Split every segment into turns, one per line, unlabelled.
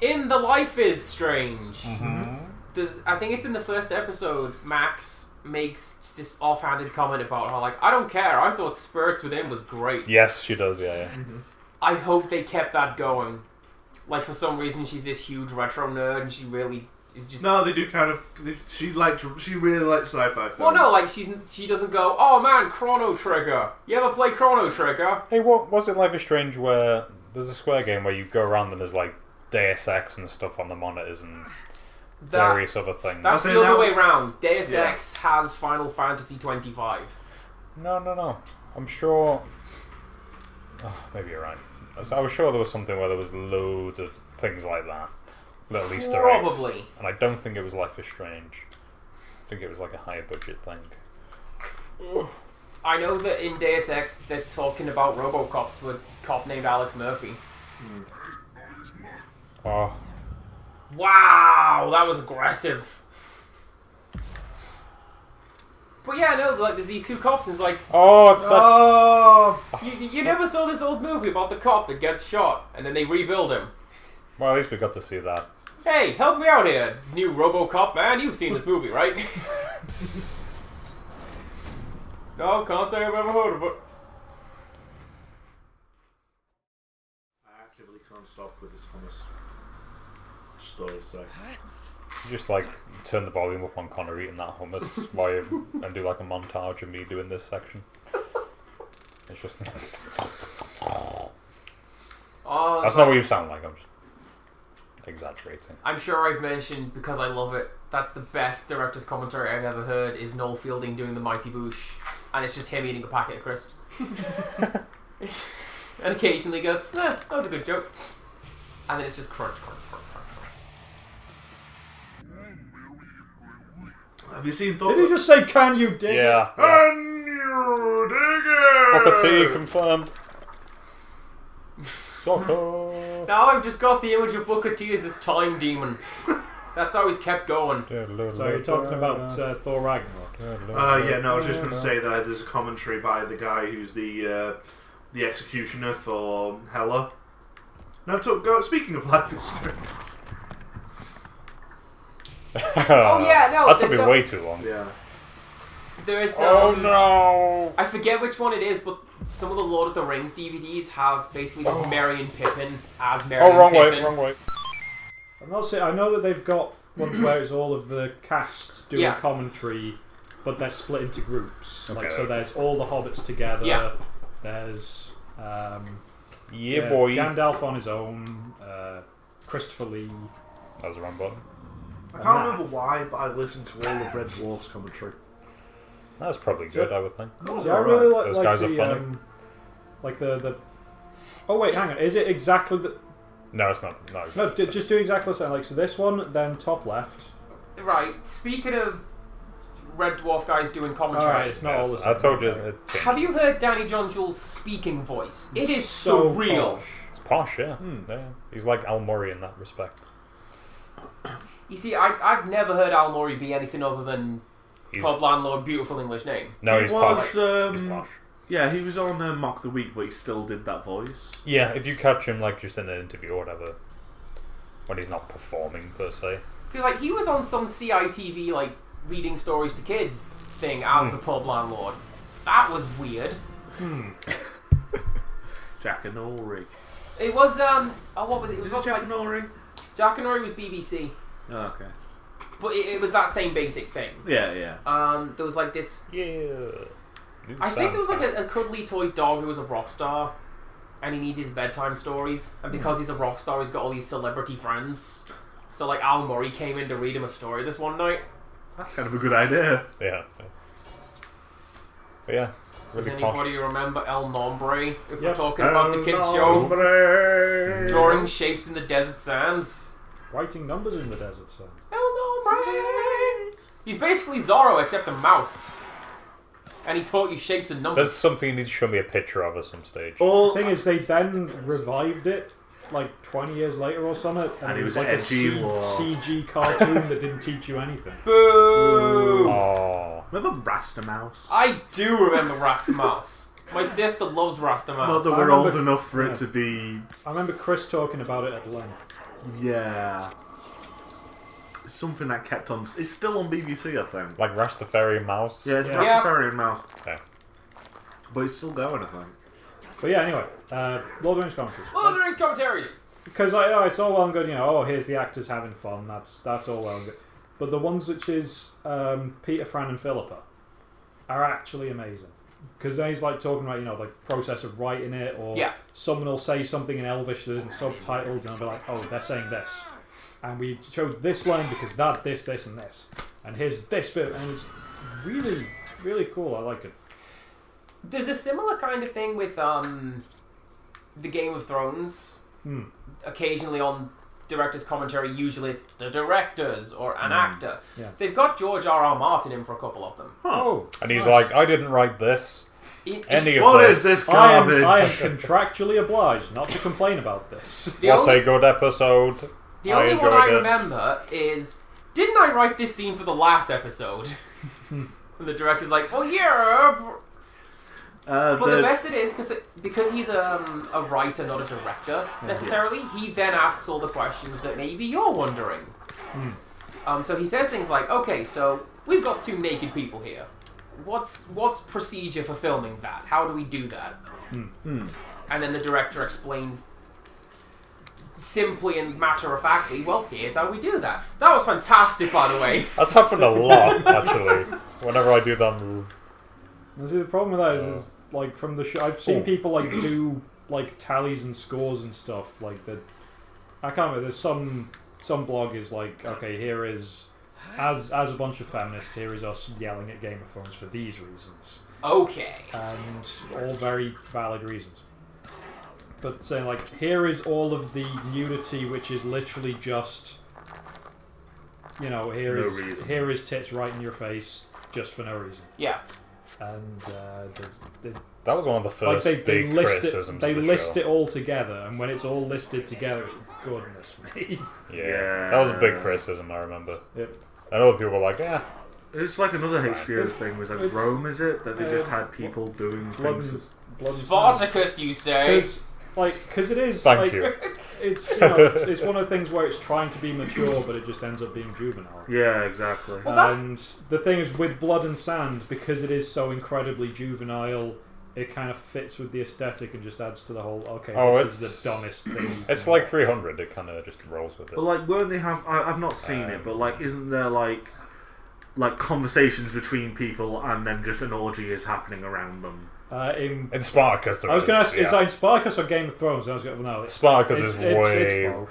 In the Life is Strange,
Mm-hmm.
I think it's in the first episode, Max makes this offhanded comment about how, like, I don't care, I thought Spirits Within was great.
Yes, she does, yeah.
Mm-hmm. I hope they kept that going. Like, for some reason, she's this huge retro nerd, and she really is just...
No, they do kind of... She really likes sci-fi films.
Well, no, like, she doesn't go, oh man, Chrono Trigger. You ever play Chrono Trigger?
Hey, what was it Life is Strange where there's a Square game where you go around and there's like Deus Ex and stuff on the monitors and various other things?
That's the other way round. Deus Ex has Final Fantasy 25.
No. I'm sure... Oh, maybe you're right. I was sure there was something where there was loads of things like that. Little Easter eggs.
Probably.
And I don't think it was Life is Strange. I think it was like a higher budget thing.
I know that in Deus Ex they're talking about RoboCop to a cop named Alex Murphy.
Oh.
Wow, that was aggressive. But yeah, no, like there's these two cops and it's like...
Oh, it's
You never saw this old movie about the cop that gets shot and then they rebuild him.
Well, at least we got to see that.
Hey, help me out here, new RoboCop man. You've seen this movie, right? No, can't say I've ever heard of it.
I actively can't stop with this hummus. Just thought I'd say.
You just like turn the volume up on Connor eating that hummus and do like a montage of me doing this section. It's just...
Oh,
that's not what you sound like, I'm just exaggerating.
I'm sure I've mentioned, because I love it, that's the best director's commentary I've ever heard, is Noel Fielding doing the Mighty Boosh, and it's just him eating a packet of crisps. And occasionally goes, that was a good joke. And then it's just crunch, crunch, crunch, crunch, crunch.
Have you seen Thor?
Did he just say, can you dig it?
Can you dig it?
Booker T confirmed. Soccer.
Now I've just got the image of Booker T as this time demon. That's how he's kept going.
So you're talking about Thor Ragnarok?
Yeah, no, I was just going to say that there's a commentary by the guy who's the executioner for Hela. No, speaking of Life is Strange.
Oh yeah, no.
That took me way too long.
Yeah.
There's
Oh no!
I forget which one it is, but some of the Lord of the Rings DVDs have basically just Merry and Pippin as Merry and Pippin.
Wrong way.
I'm not saying. I know that they've got ones where it's all of the cast doing commentary, but they're split into groups.
Okay.
Like, so there's all the hobbits together.
Yeah.
There's
boy.
Gandalf on his own. Christopher Lee.
That was the wrong button.
I can't remember why, but I listened to all of Red Dwarf's commentary.
That's probably good, I would think.
See, I really like
Those guys are funny.
Like the. Oh wait, hang on. Is it exactly the?
No, it's not.
No, just do exactly the same. Like, so this one, then top left.
Right. Speaking of Red Dwarf guys doing commentary,
Alright, it's not all the same.
I told you.
have you heard Danny John Jules' speaking voice? It is so real.
posh.
It's posh, yeah. Yeah. He's like Al Murray in that respect.
You see, I've never heard Al Murray be anything other than Pub Landlord, beautiful English name.
No, he's posh.
He's
posh.
Yeah, he was on Mock the Week, but he still did that voice.
Yeah, if you catch him like just in an interview or whatever, when he's not performing per se.
Because like he was on some CITV like reading stories to kids thing as the pub landlord. That was weird.
Jack and Ori.
It was what was it? It was
Jack and Ori.
Jack and Ori was BBC.
Oh, okay.
But it was that same basic thing.
Yeah.
There was like this.
Yeah.
I think there was like a cuddly toy dog who was a rock star, and he needs his bedtime stories. And because he's a rock star, he's got all these celebrity friends. So like Al Murray came in to read him a story this one night.
That's kind of a good idea.
Yeah. But yeah.
Does
Really
anybody
posh.
remember El Nombre? If we're
Yep.
talking about the kids' show, drawing shapes in the desert sands.
Writing numbers in the desert, son.
El Nombre. He's basically Zorro except a mouse, and he taught you shapes and numbers.
That's something you need to show me a picture of at some stage.
The thing is, they then revived it like 20 years later or something, and
it was
like a CG cartoon that didn't teach you anything.
Boo!
Oh.
Remember Rasta Mouse?
I do remember Rasta Mouse. My sister loves Rasta Mouse.
Not that we're old enough for it to be...
I remember Chris talking about it at length.
Yeah. Something that kept on... It's still on BBC, I think.
Like Rastafarian Mouse?
Yeah, it's
Yeah.
Rastafarian Mouse.
Okay.
But it's still going, I think.
But yeah, anyway, Lord of the Rings commentaries.
Lord of the Rings commentaries.
Because it's all well and good, here's the actors having fun. That's all well and good. But the ones which is Peter, Fran, and Philippa are actually amazing. Because he's like talking about the process of writing it, or someone will say something in Elvish that isn't subtitled, and I'll be like, oh, they're saying this, and we chose this line because that, this, and this, and here's this bit, and it's really, really cool. I like it.
There's a similar kind of thing with the Game of Thrones. Occasionally on director's commentary, usually it's the directors or an actor.
Yeah.
They've got George R.R. Martin in for a couple of them.
Oh,
And he's like, I didn't write this. Any of
What
this.
is this
I
garbage?
am contractually obliged not to complain about this.
What's a good episode?
The
I
only one
enjoyed
I
it.
remember is, didn't I write this scene for the last episode? And the director's like, well, yeah. But the best it is, because he's a writer, not a director, necessarily, he then asks all the questions that maybe you're wondering. So he says things like, okay, so we've got two naked people here. What's procedure for filming that? How do we do that? And then the director explains simply and matter-of-factly, well, here's how we do that. That was fantastic, by the way.
That's happened a lot, actually. Whenever I do that move.
See, the problem with that is like from the show, I've seen people like do like tallies and scores and stuff like that. I can't remember. There's some blog is like, okay, here is as a bunch of feminists, here is us yelling at Game of Thrones for these reasons.
Okay.
And all very valid reasons. But saying like, here is all of the nudity, which is literally just, here is tits right in your face, just for no reason.
Yeah.
And
that was one of the first big criticisms
They
of the
list
show.
it all together, and when it's all listed together, it's goodness me.
Yeah, that was a big criticism, I remember.
Yep.
And other people were like, yeah.
It's like another HBO thing was like Rome, is it? That they just had people doing things.
Spartacus, you say?
Because it is.
Thank you.
It's it's one of the things where it's trying to be mature, but it just ends up being juvenile.
Yeah, exactly.
Well,
and the thing is, with Blood and Sand, because it is so incredibly juvenile, it kind of fits with the aesthetic and just adds to the whole. Okay, this is the dumbest thing.
It's like 300. It kind of just rolls with it.
But like, weren't they have? I've not seen it, but like, isn't there like conversations between people and then just an orgy is happening around them?
In Spartacus,
I was going to ask, is that in Spartacus or Game of Thrones? I was going, no,
Spartacus is way more.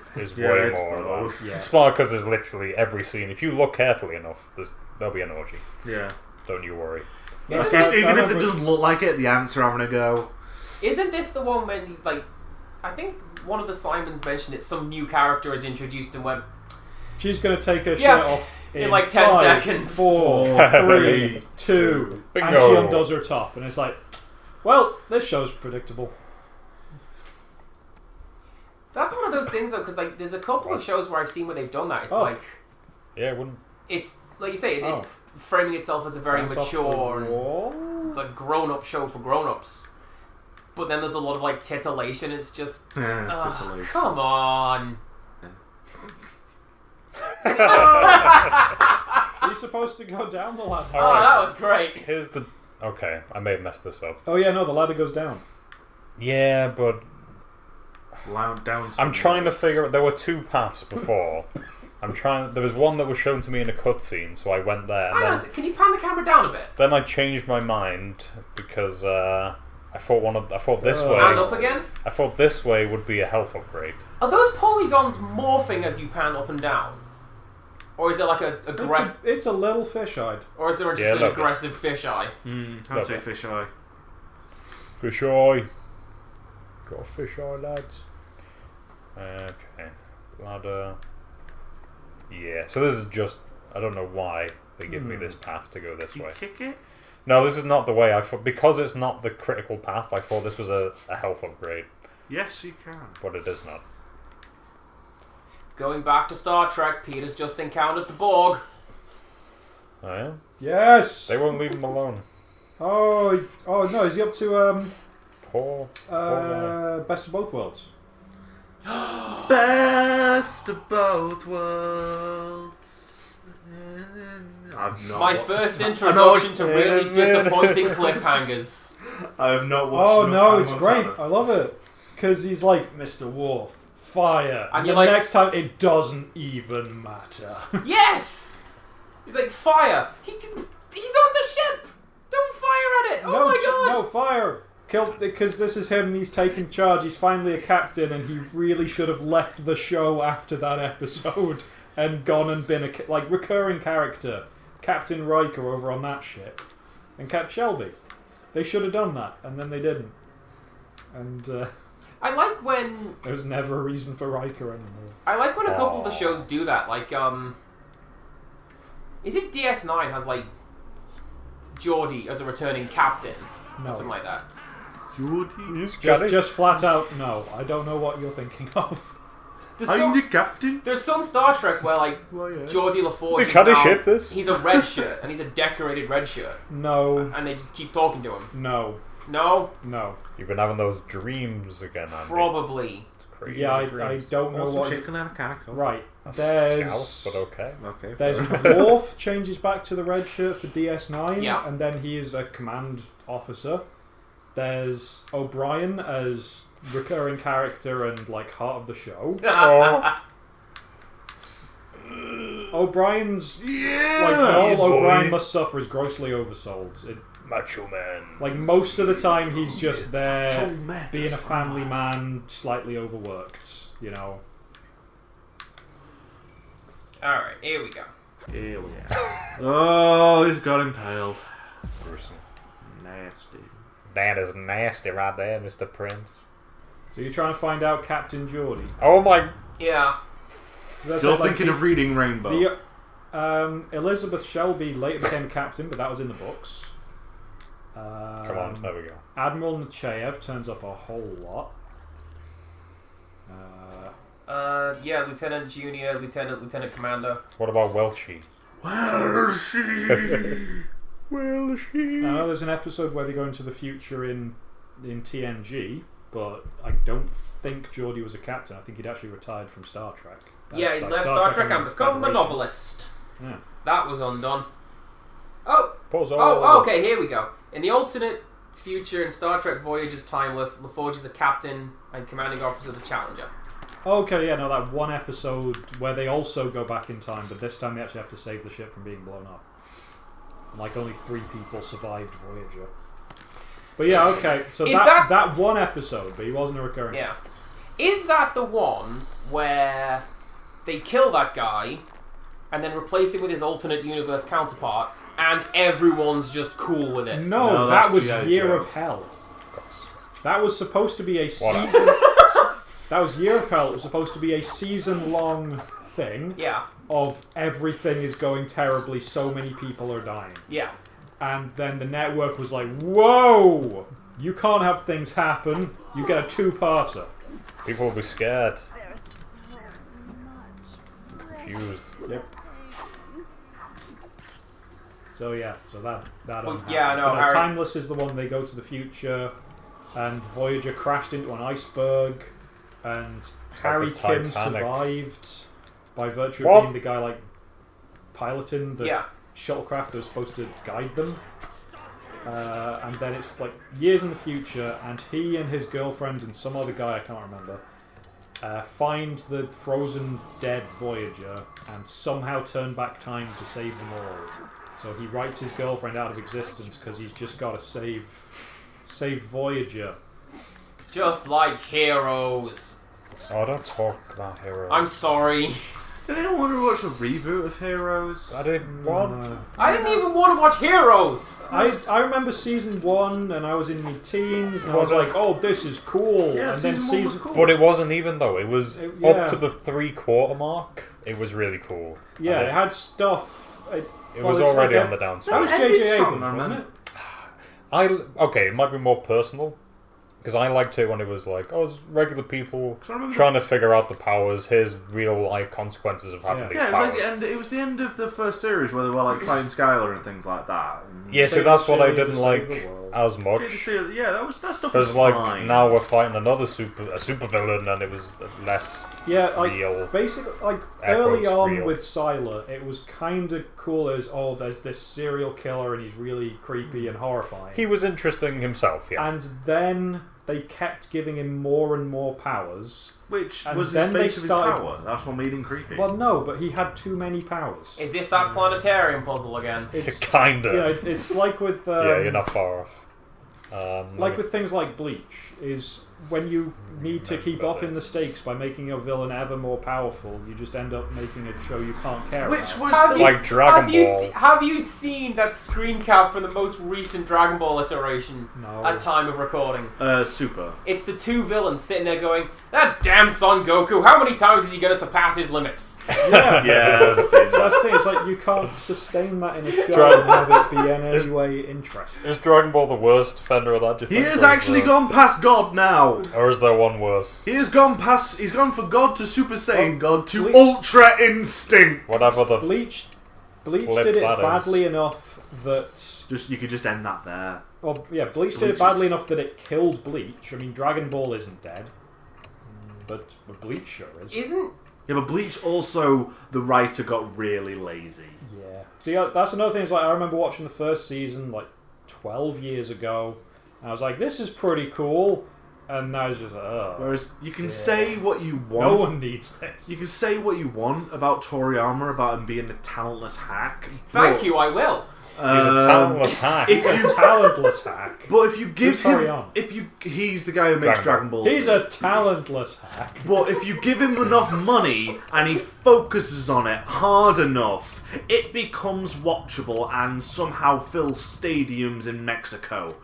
Both.
Yeah. Spartacus is literally every scene. If you look carefully enough, there'll be an orgy.
Yeah.
Don't you worry.
Even if it doesn't look like it, the ants are having a go.
Isn't this the one when, I think one of the Simons mentioned it, some new character is introduced and went,
she's going to take her shirt off in
like 10
5,
seconds.
4, 3, 2,
Bingo.
and she undoes her top, and it's like, well, this show's predictable.
That's one of those things though, because there's a couple of shows where I've seen where they've done that. It's
yeah, it wouldn't.
It's like you say, it framing itself as a very mature and grown-up show for grown-ups. But then there's a lot of titillation. It's just,
titillation.
Come on.
Are you supposed to go down the ladder?
That was great.
Okay, I may have messed this up.
Oh yeah, no, the ladder goes down.
Yeah, but
down.
I'm trying to figure out. There were two paths before. There was one that was shown to me in a cutscene, so I went there. And
can you pan the camera down a bit?
Then I changed my mind because I thought this way.
And up again?
I thought this way would be a health upgrade.
Are those polygons morphing as you pan up and down? Or is there a aggressive...
It's a little fisheye.
Or is there just an aggressive fisheye?
I'd say fisheye.
Fisheye. Got a fisheye, lads. Okay. Ladder. Yeah, so this is just... I don't know why they give me this path to go this way.
Kick it?
No, this is not the way I thought. Because it's not the critical path, I thought this was a health upgrade.
Yes, you can.
But it is not.
Going back to Star Trek, Peter's just encountered the Borg.
Oh, yeah?
Yes!
They won't leave him alone.
Oh no, is he up to
Poor
Best of Both Worlds?
Best best of both worlds. I've not
My
watched-
first
I
introduction to really disappointing cliffhangers.
I have not watched.
Oh
enough
no,
Hannah
it's
Montana.
great. I love it because he's like Mr. Wolf, fire,
And
and
you're
the
like-
next time it doesn't even matter.
Yes! He's like, fire! He's on the ship! Don't fire at it! Oh my god!
No fire! Kill because this is him. He's taken charge. He's finally a captain, and he really should have left the show after that episode and gone and been a recurring character, Captain Riker over on that ship, and kept Shelby. They should have done that, and then they didn't. And
I like when
there was never a reason for Riker anymore.
a couple of the shows do that. Like, is it DS9 has like Geordie as a returning captain
No,
or something like that?
He's got it.
just flat out no. I don't know what you're thinking of.
There's
I'm
some,
the captain.
there's some Star Trek where like
Well, yeah.
Geordie LaForge
So
is
can they
now-
ship this?
He's a red shirt and he's a decorated red shirt,
No,
and they just keep talking to him.
no,
No,
no.
You've been having those dreams again, Andy.
probably.
It's crazy
Yeah, I
dreams.
don't know what.
chicken and a canicle.
Right,
That's
there's
scalp, but okay.
Okay.
there's Worf changes back to the red shirt for DS9,
Yeah.
and then he is a command officer. There's O'Brien as recurring character and like heart of the show.
Oh,
O'Brien's
Yeah.
like all
boy.
O'Brien must suffer is grossly oversold.
Macho Man.
Like most of the time, he's just there
man.
being a family man, slightly overworked. You know.
Alright, here we go.
Here we are. Oh, he's got impaled.
Gruesome.
Nasty.
That is nasty right there, Mr. Prince.
So you're trying to find out Captain Geordie.
Oh my...
Yeah.
That's
Still
it, like,
thinking of reading Rainbow.
Elizabeth Shelby later became captain, but that was in the books.
Come on, there we go.
Admiral Nechayev turns up a whole lot.
Yeah, Lieutenant Junior, Lieutenant Commander.
What about Welchie?
Well, she.
I know there's an episode where they go into the future in TNG, but I don't think Geordie was a captain. I think he'd actually retired from Star Trek.
Yeah, he left Star Trek and become a novelist.
Yeah.
That was undone.
Pause.
Oh, okay, here we go. In the alternate future in Star Trek Voyager's Timeless, LaForge is a captain and commanding officer of the Challenger.
Okay, yeah, no, that one episode where they also go back in time, but this time they actually have to save the ship from being blown up. And like only 3 people survived Voyager. But yeah, okay, so
Is
that one episode, but he wasn't a recurring.
Yeah. Is that the one where they kill that guy and then replace him with his alternate universe counterpart and everyone's just cool with it?
No,
that's
that was
G.I.
Year
Joe.
of Hell. That was supposed to be a
What?
season. That was Year of Hell. It was supposed to be a season-long thing
Yeah.
of everything is going terribly, so many people are dying.
Yeah.
And then the network was like, whoa! You can't have things happen. You get a 2-parter.
People will be scared.
There's so much.
Confused.
Yep. So yeah, so that
Well, yeah, no,
But
Harry-
Timeless is the one they go to the future, and Voyager crashed into an iceberg, and
like
Harry
the
Kim
Titanic.
survived by virtue
What?
of being the guy like piloting the
Yeah.
shuttlecraft that was supposed to guide them. And then it's like years in the future, and he and his girlfriend and some other guy I can't remember find the frozen dead Voyager and somehow turn back time to save them all. So he writes his girlfriend out of existence because he's just got to save Voyager.
Just like Heroes.
Oh, don't talk about heroes.
I'm sorry.
Did anyone want to watch a reboot of Heroes?
I didn't want...
I didn't even want to watch Heroes.
I remember season 1 and I was in my teens and I was
Was it?
like, oh, this is cool.
Yeah,
and then
season 1 was cool.
But it wasn't even though. It was
Yeah.
up to the 3/4 mark. It was really cool.
Yeah,
And
it had stuff.
It
well,
was
it's
already
like
on the downside.
That was
It ended
J.J.
strong,
Abrams, wasn't
man.
it?
Okay, it might be more personal. Because I liked it when it was like, oh, it's regular people
'Cause I remember
trying to figure out the powers, here's real life consequences of having
Yeah.
these
Yeah, it was
powers.
like the end. It was the end of the first series where they were like fighting Skylar and things like that. And
Yeah, so
Save
that's
the
what I
city,
didn't
save
like.
the world. those.
as much.
Yeah, that stuff
Because
was
like
fine.
now we're fighting another super villain, and it was less
Yeah, like
real.
basically, like
Air
early
quotes,
on
real.
with Sylar, it was kind of cool as there's this serial killer and he's really creepy and horrifying.
He was interesting himself, yeah.
And then they kept giving him more and more powers.
Which
And
was his
then they
base of his
started-
power. That's what made him creepy.
Well, no, but he had too many powers.
Is this that planetarium puzzle again?
It's
Kinda.
you know, it's like with
Yeah, you're not far off.
like with things like Bleach, is when you need to keep
Remember
up in the
this.
stakes by making your villain ever more powerful, you just end up making a show you can't care
Which
about.
was
Have
the
you-
Like Dragon
have you
Ball.
have you seen that screen cap from the most recent Dragon Ball iteration
No.
at time of recording?
Super.
It's the two villains sitting there going, "That damn Son Goku! How many times is he gonna surpass his limits?"
Yeah.
Yeah, I've seen
So
that.
that's the thing, it's like you can't sustain that in a show
Dragon-
and have it be in any way interesting.
Is DragonAll the worst defender of that? Do you
He
think,
has
or is
actually
there-
gone past God now.
Or is there one worse?
He has gone past. He's gone from God to Super Saiyan God to
Bleach-
Ultra Instinct.
Whatever the
Bleach
Flip
did it
that is.
badly enough that...
You could just end that there.
Well, yeah, Bleach did
Bleach
it badly
is-
enough that it killed Bleach. I mean, Dragon Ball isn't dead. But Bleach sure is.
Isn't
Yeah, but Bleach also, the writer got really lazy.
Yeah. See, that's another thing. Is like I remember watching the first season like 12 years ago. And I was like, "This is pretty cool," and now it's just
Whereas you can
Yeah.
say what you want.
no one needs this.
You can say what you want about Toriyama about him being a talentless hack.
thank
but,
you, I will.
he's a talentless hack.
If
He's
you,
a talentless hack.
but if you give
Who's
him,
Toriyama?
he's the guy who makes
Dragon
Dragon Ball.
He's
Z.
a talentless hack.
But if you give him enough money and he focuses on it hard enough, it becomes watchable and somehow fills stadiums in Mexico.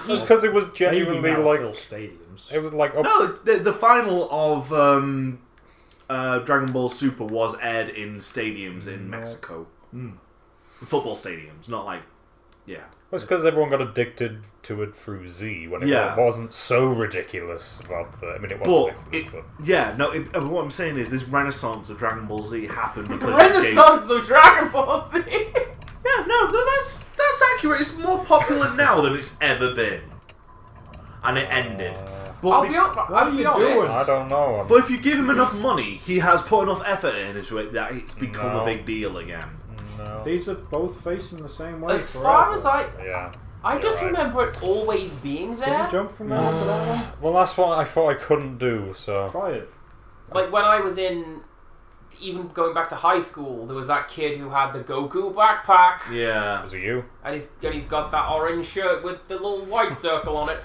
Just because it was
Maybe
genuinely
now
like
fill stadiums.
it was like
No, the final of Dragon Ball Super was aired in stadiums in Mexico. Football stadiums, not like, yeah.
It's because everyone got addicted to it through Z when it
Yeah.
wasn't so ridiculous about the. I mean, it was
But,
ridiculous,
what I'm saying is this renaissance of Dragon Ball Z happened because
Renaissance of Dragon Ball Z.
Yeah, no, that's accurate. It's more popular now than it's ever been, and it ended. But,
I'll be honest.
but I don't know.
but if you give him enough money, he has put enough effort into it that it's become a
No.
big deal again.
No.
These are both facing the same way.
As far
forever.
as I
Yeah.
just
You're right.
remember it always being
Did
there.
you jump from that to that one?
Well, that's what I thought I couldn't do. So
Try it.
Like when I was even going back to high school, there was that kid who had the Goku backpack,
Yeah.
was it you?
and he's got that orange shirt with the little white circle on it.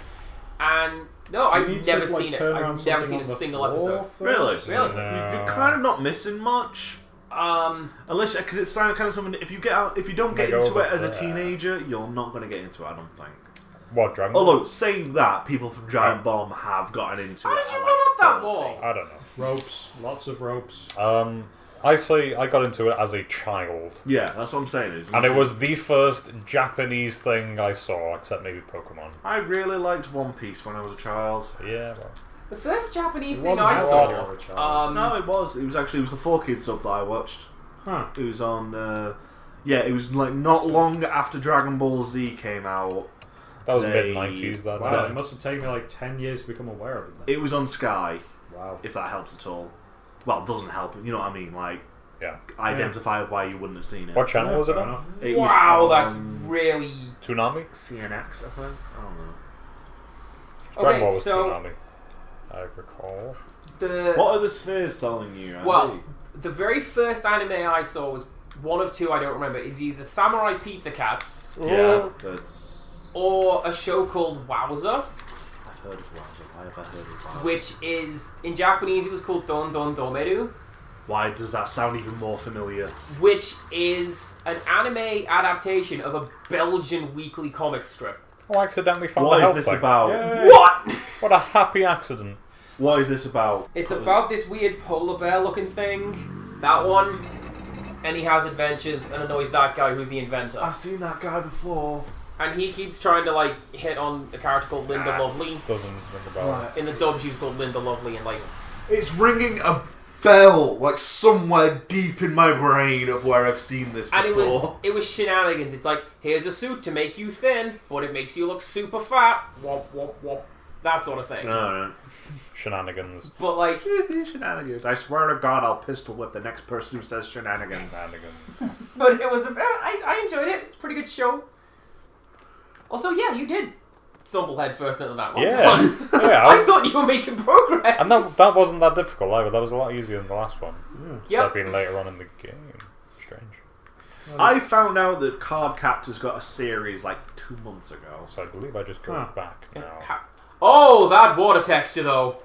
And no,
Do you
I've
need to,
never
like,
seen it.
turn
I've
around
never
something
seen a
on the
single
floor
episode.
first?
Really?
Really?
You're kind of not missing much. Unless, because it's kind of something. If you don't get
They go
into
over
it as a
there.
teenager, you're not going to get into it. I don't think.
What Dragon Ball?
Although saying that, people from Giant Bomb have gotten into
How
it.
did you
at,
run
like,
up that
30.
wall?
I don't know.
Ropes. Lots of ropes.
I say I got into it as a child,
Yeah, that's what I'm saying.
and it was the first Japanese thing I saw, except maybe Pokemon.
I really liked One Piece when I was a child.
Yeah. Well.
The first Japanese
It
thing
wasn't
I
how
saw.
old you were, child.
No, it was. It was the 4Kids sub that I watched.
Huh.
It was on. It was like not long after Dragon Ball Z came out.
That was
They-
mid-90s. That.
Wow, it must have taken me like 10 years to become aware of it then.
It was on Sky,
Wow.
if that helps at all. Well, it doesn't help. You know what I mean? Like,
Yeah.
identify why you wouldn't have seen it.
What channel
Yeah,
was it
fair
on?
enough.
It was
Wow,
on
that's really.
Toonami?
CNX, I think. I don't know.
Dragon
Okay,
Ball was
so
Toonami. I recall.
the
What are the spheres telling you, Andy?
well, the very first anime I saw was one of two. I don't remember. Is either Samurai Pizza Cats
yeah, that's.
or a show called Wowza,
I've heard of Wowza. Why have I heard of Wowza?
which is in Japanese it was called Don Don Domeru,
Why does that sound even more familiar?
which is an anime adaptation of a Belgian weekly comic strip.
Oh, I accidentally found
What
the
is
health
this
thing.
about?
Yay.
What?
What a happy accident.
What is this about?
It's about this weird polar bear looking thing. That one. And he has adventures and annoys that guy who's the inventor.
I've seen that guy before.
And he keeps trying to like hit on a character called Linda Lovely.
Doesn't ring a bell.
In the dub she was called Linda Lovely and like
It's ringing a bell, like somewhere deep in my brain of where I've seen this before.
And it was shenanigans. It's like, here's a suit to make you thin, but it makes you look super fat. Womp, womp, womp. That sort of thing.
Alright.
Shenanigans.
But like,
Shenanigans. I swear to God, I'll pistol whip the next person who says shenanigans.
but it was I enjoyed it. It's a pretty good show. Also, yeah, you did stumble head first into that one.
Yeah. Yeah,
I thought you were making progress.
And that wasn't that difficult either. That was a lot easier than the last one.
Yep.
That being later on in the game. Strange.
I found out that Card Captor's got a series like 2 months ago.
So I believe I just go back now.
Oh, that water texture though.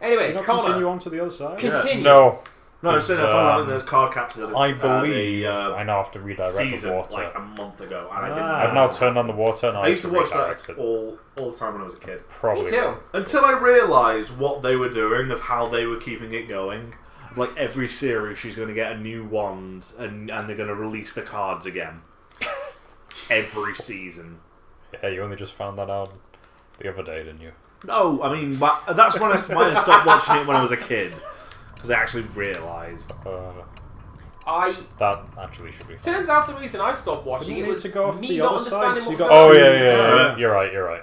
Anyway,
You not
Connor,
continue on to the other side?
continue.
No.
No, I said I found out that the card captures
I believe I now have to redirect
season
the water.
like a month ago, and I didn't.
I've now turned on the water and
I used to watch
redirect
that
it.
all the time when I was a kid.
Probably
Me too.
Until I realised what they were doing, of how they were keeping it going. Like every series, she's going to get a new wand, and they're going to release the cards again. Every season.
Yeah, you only just found that out the other day, didn't you?
No, I mean, that's when I stopped watching it when I was a kid. Because I actually realised.
That
actually should be fun.
turns out the reason I stopped watching
Didn't
it
you
was
need to go off
me
the
not
other side,
understanding
so
what
you
was
got-
Oh,
going
yeah.
on.
You're right.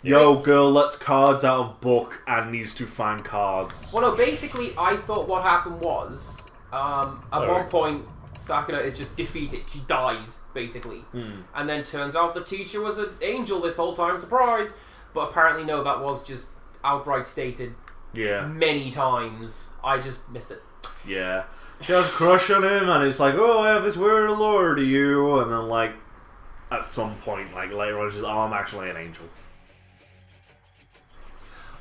Yo, girl lets cards out of book and needs to find cards.
Well, no, basically, I thought what happened was, at one point, Sakura is just defeated. She dies, basically. And then turns out the teacher was an angel this whole time, surprise! But apparently, no, that was just outright stated many times. I just missed it.
Yeah. She has a crush on him, and it's like, oh, I have this word of lore to you. And then, like, at some point, like, later on, she's like, oh, I'm actually an angel.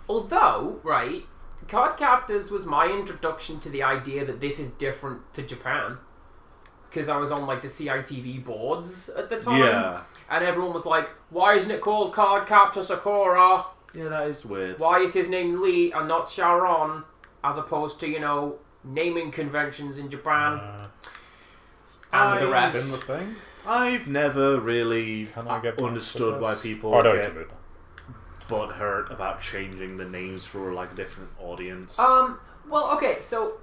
Although, right, Card Captors was my introduction to the idea that this is different to Japan. Because I was on, like, the CITV boards at the time.
Yeah.
And everyone was like, why isn't it called Card Captor Sakura?
Yeah, that is weird.
Why is his name Lee and not Sharon? As opposed to, you know, naming conventions in Japan. And the
Been
rest.
the thing?
I've never really
Can I get
understood
back to
why
this?
people
Oh, no,
get
it's a bit.
butthurt about changing the names for, like, a different audience.
Well, okay, so...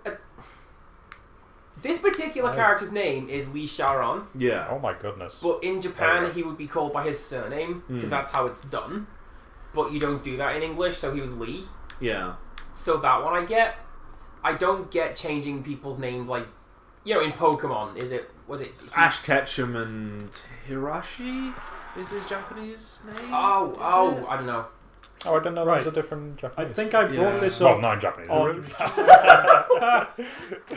this particular character's name is Lee Sharon.
Yeah.
Oh my goodness.
But in Japan,
right.
he would be called by his surname, because that's how it's done. But you don't do that in English, so he was Lee.
Yeah.
So that one I get. I don't get changing people's names, like, you know, in Pokemon, was it?
Ash Ketchum and Hirashi is his Japanese name?
Oh, I don't know.
Oh, I didn't know that was
Right.
a different
I
Japanese.
think I brought this
Well,
up.
not in Japanese.
on-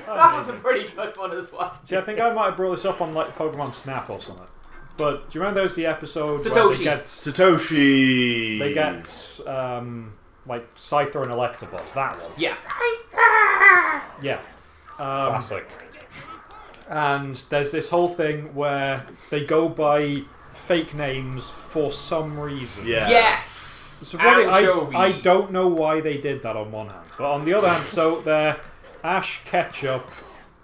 That was a pretty good one as well.
See, I think I might have brought this up on like Pokemon Snap or something. But do you remember there's the episode where
Satoshi.
Satoshi!
they get like Scyther and Electabuzz? That one.
Yeah.
Yeah.
Classic.
And there's this whole thing where they go by fake names for some reason.
Yeah.
Yes!
So really,
Anchovy.
I don't know why they did that on one hand. But on the other hand, so they're Ash Ketchup,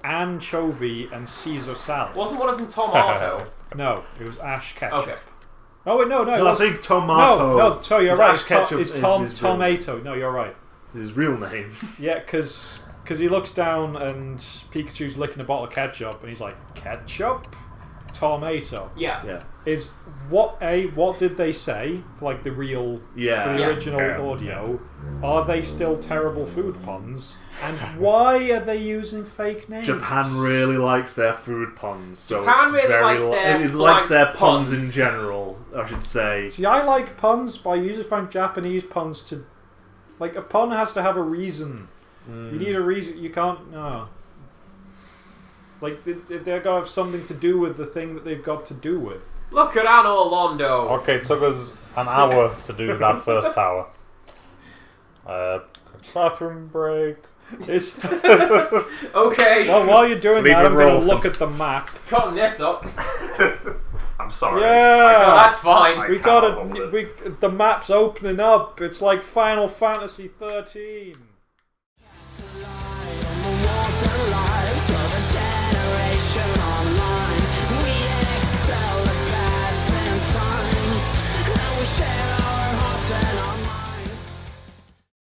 Anchovy, and Caesar Salad.
Wasn't one of them Tomato?
No, it was Ash Ketchup.
Okay.
Oh, wait, no.
No, I think Tomato.
No, sorry, you're
is
right.
Ash Ketchum
It's
is
Tom
his real-
Tomato. No, you're right.
his real name.
Yeah, because he looks down and Pikachu's licking a bottle of ketchup, and he's like, ketchup? Tomato.
Yeah.
Yeah.
Is what did they say for like the real
Yeah.
for the
Yeah.
original
Yeah.
audio? Are they still terrible food puns? And why are they using fake names?
Japan really likes their food puns, so
Japan
it's
really
very
likes their
it likes their
blank
puns in
puns.
general, I should say.
See, I like puns, but I usually find Japanese puns to like a pun has to have a reason. You need a reason. You can't. No. Like they're gonna have something to do with the thing that they've got to do with.
Look at Anno Londo.
Okay, it took us an hour to do that first tower. Bathroom break.
It's,
Okay.
well, while you're doing
Leave
that,
it
I'm gonna
rolling.
look at the map.
Cutting this up.
I'm sorry.
No,
Yeah,
that's fine.
we got it. The map's opening up. It's like Final Fantasy 13.
Light on the walls and light.